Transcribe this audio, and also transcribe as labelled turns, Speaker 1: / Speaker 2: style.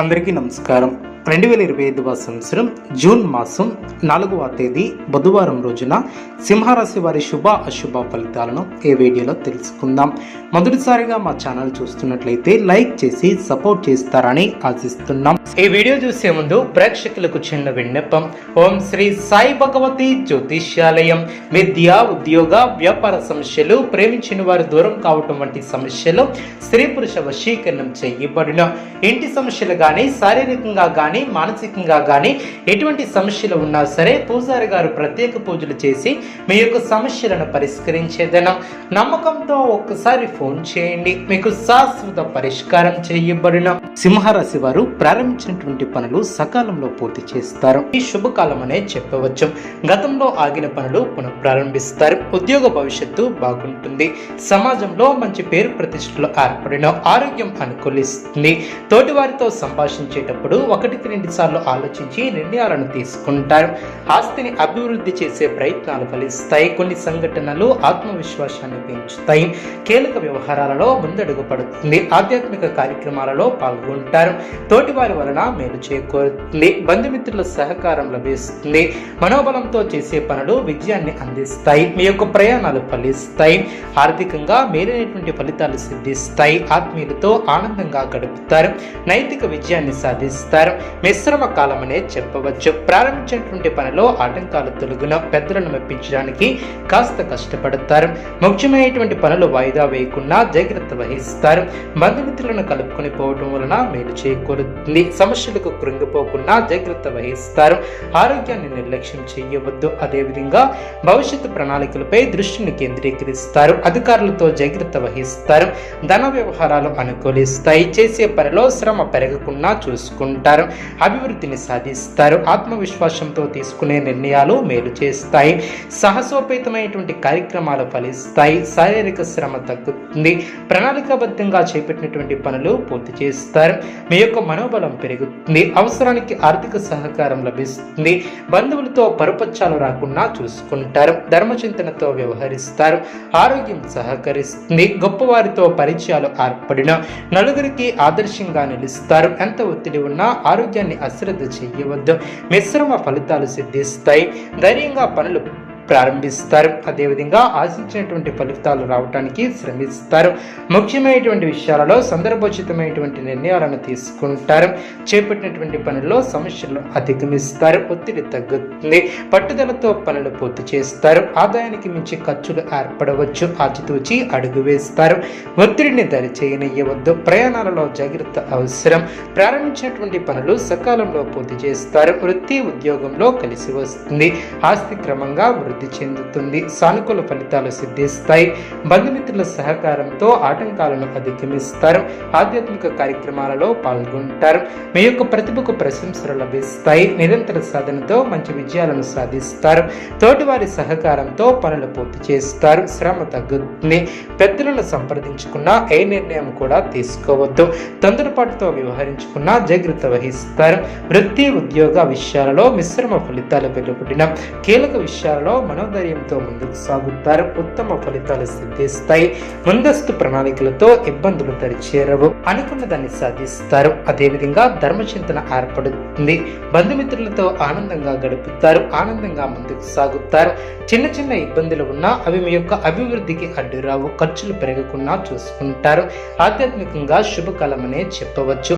Speaker 1: అందరికీ నమస్కారం. 2025వ సంవత్సరం జూన్ మాసం 4వ తేదీ బుధవారం రోజున సింహరాశి వారి శుభ అశుభ ఫలితాలను ఈ వీడియోలో తెలుసుకుందాం. మొదటిసారిగా మా ఛానల్ చూస్తున్నట్లయితే లైక్ చేసి సపోర్ట్ చేస్తారని ఆశిస్తున్నాం. ఈ వీడియో చూసే ముందు ప్రేక్షకులకు చిన్న విన్నపం. ఓం శ్రీ సాయి భగవతి జ్యోతిష్యాలయం విద్య, ఉద్యోగ, వ్యాపార సమస్యలు, ప్రేమించిన వారు దూరం కావటం వంటి సమస్యలు, స్త్రీ పురుష వశీకరణం చేయబడిన ఇంటి సమస్యలు కానీ, శారీరకంగా కానీ, మానసికంగా కానీ ఎటువంటి సమస్యలు ఉన్నా సరే పూజారి గారు ప్రత్యేక పూజలు చేసి మీ యొక్క సమస్యలను పరిష్కరించేదనం. నమ్మకంతో ఒక్కసారి ఫోన్ చేయండి, మీకు శాశ్వత పరిష్కారం చేయబడిన. సింహరాశి వారు ప్రారంభించినటువంటి పనులు సకాలంలో పూర్తి చేస్తారు. ఈ శుభకాలం అనే చెప్పవచ్చు. గతంలో ఆగిన పనులు పునఃప్రారంభిస్తారు. ఉద్యోగ భవిష్యత్తు బాగుంటుంది. సమాజంలో మంచి పేరు ప్రతిష్టలు ఏర్పడిన. ఆరోగ్యం అనుకూలిస్తుంది. తోటి వారితో సంభాషించేటప్పుడు 1-2 సార్లు ఆలోచించి నిర్ణయాలను తీసుకుంటారు. ఆస్తిని అభివృద్ధి చేసే ప్రయత్నాలు ఫలిస్తాయి. కొన్ని సంఘటనలు ఆత్మవిశ్వాసాన్ని పెంచుతాయి. కీలక వ్యవహారాలలో ముందడుగు పడుతుంది. ఆధ్యాత్మిక కార్యక్రమాలలో పాల్గొంటారు. తోటి వారి వలన మేలు చేకూరుతుంది. బంధుమిత్రుల సహకారం లభిస్తుంది. మనోబలంతో చేసే పనులు విజయాన్ని అందిస్తాయి. మీ యొక్క ప్రయాణాలు ఫలిస్తాయి. ఆర్థికంగా మేలైనటువంటి ఫలితాలు సిద్ధిస్తాయి. ఆత్మీయులతో ఆనందంగా గడుపుతారు. నైతిక విజయాన్ని సాధిస్తారు. మిశ్రమ కాలం అనే చెప్పవచ్చు. ప్రారంభించినటువంటి పనిలో ఆటంకాలు తొలగిన. పెద్దలను మెప్పించడానికి కాస్త కష్టపడతారు. ముఖ్యమైనటువంటి పనులు వాయిదా వేయకుండా జాగ్రత్త వహిస్తారు. బంధుమిత్రులను కలుపుకొని పోవడం వలన మేలు చేకూరుతుంది. సమస్యలకు కృంగిపోకుండా జాగ్రత్త వహిస్తారు. ఆరోగ్యాన్ని నిర్లక్ష్యం చేయవద్దు. అదేవిధంగా భవిష్యత్తు ప్రణాళికలపై దృష్టిని కేంద్రీకరిస్తారు. అధికారులతో జాగ్రత్త వహిస్తారు. ధన వ్యవహారాలు అనుకూలిస్తాయి. చేసే పనిలో శ్రమ పెరగకుండా చూసుకుంటారు. అభివృద్ధిని సాధిస్తారు. ఆత్మవిశ్వాసంతో తీసుకునే నిర్ణయాలు మేలు చేస్తాయి. సాహసోపేతమైనటువంటి కార్యక్రమాలు ఫలిస్తాయి. శారీరక శ్రమ తగ్గుతుంది. ప్రణాళికాబద్ధంగా చేపట్టినటువంటి పనులు పూర్తి చేస్తారు. మీ యొక్క మనోబలం పెరుగుతుంది. అవసరానికి ఆర్థిక సహకారం లభిస్తుంది. బంధువులతో పరుపచ్చాలు రాకుండా చూసుకుంటారు. ధర్మచింతనతో వ్యవహరిస్తారు. ఆరోగ్యం సహకరిస్తుంది. గొప్పవారితో పరిచయాలు ఏర్పడిన నలుగురికి ఆదర్శంగా నిలుస్తారు. ఎంత ఒత్తిడి ఉన్నా ఆరోగ్యాన్ని అశ్రద్ధ చేయవద్దు. మిశ్రమ ఫలితాలు సిద్ధిస్తాయి. ధైర్యంగా పనులు ప్రారంభిస్తారు. అదేవిధంగా ఆశించినటువంటి ఫలితాలు రావడానికి శ్రమిస్తారు. ముఖ్యమైనటువంటి విషయాలలో సందర్భోచితమైనటువంటి నిర్ణయాలను తీసుకుంటారు. చేపట్టినటువంటి పనుల్లో సమస్యలను అధిగమిస్తారు. ఒత్తిడి తగ్గుతుంది. పట్టుదలతో పనులు పూర్తి చేస్తారు. ఆదాయానికి మించి ఖర్చులు ఏర్పడవచ్చు. ఆచితూచి అడుగు వేస్తారు. ఒత్తిడిని దరి చేయనియ్యవద్దు. ప్రయాణాలలో జాగ్రత్త అవసరం. ప్రారంభించినటువంటి పనులు సకాలంలో పూర్తి చేస్తారు. వృత్తి ఉద్యోగంలో కలిసి వస్తుంది. ఆస్తి క్రమంగా వృద్ధి చెందుతుంది. సానుకూల ఫలితాలు సిద్ధిస్తాయి. బంధుమిత్రుల సహకారంతో ఆటంకాలను అధిగమిస్తారు. ఆధ్యాత్మిక కార్యక్రమాలలో పాల్గొంటారు. మీ యొక్క ప్రతిభకు ప్రశంసలు లభిస్తాయి. నిరంతర సాధనతో మంచి విజయాలను సాధిస్తారు. తోటివారి సహకారంతో పనులు పూర్తి చేస్తారు. శ్రమ తగ్గుతుంది. పెద్దలను సంప్రదించుకున్న ఏ నిర్ణయం కూడా తీసుకోవద్దు. తొందరపాటుతో వ్యవహరించుకున్న జాగ్రత్త వహిస్తారు. వృత్తి ఉద్యోగ విషయాలలో మిశ్రమ ఫలితాలు వెలువడిన. కీలక విషయాలలో మనోధైర్యంతో ముందుకు సాగుతారు. ఉత్తమ ఫలితాలు సిద్ధిస్తాయి. ముందస్తు ప్రణాళికలతో ఇబ్బందులు దరిచేరవు. అనుకున్న దాన్ని సాధిస్తారు. అదేవిధంగా ధర్మచింతన ఏర్పడుతుంది. బంధుమిత్రులతో ఆనందంగా గడుపుతారు. ఆనందంగా ముందుకు సాగుతారు. చిన్న చిన్న ఇబ్బందులు ఉన్నా అవి మీ యొక్క అభివృద్ధికి అడ్డురావు. ఖర్చులు పెరగకుండా చూసుకుంటారు. ఆధ్యాత్మికంగా శుభకాలమనే చెప్పవచ్చు.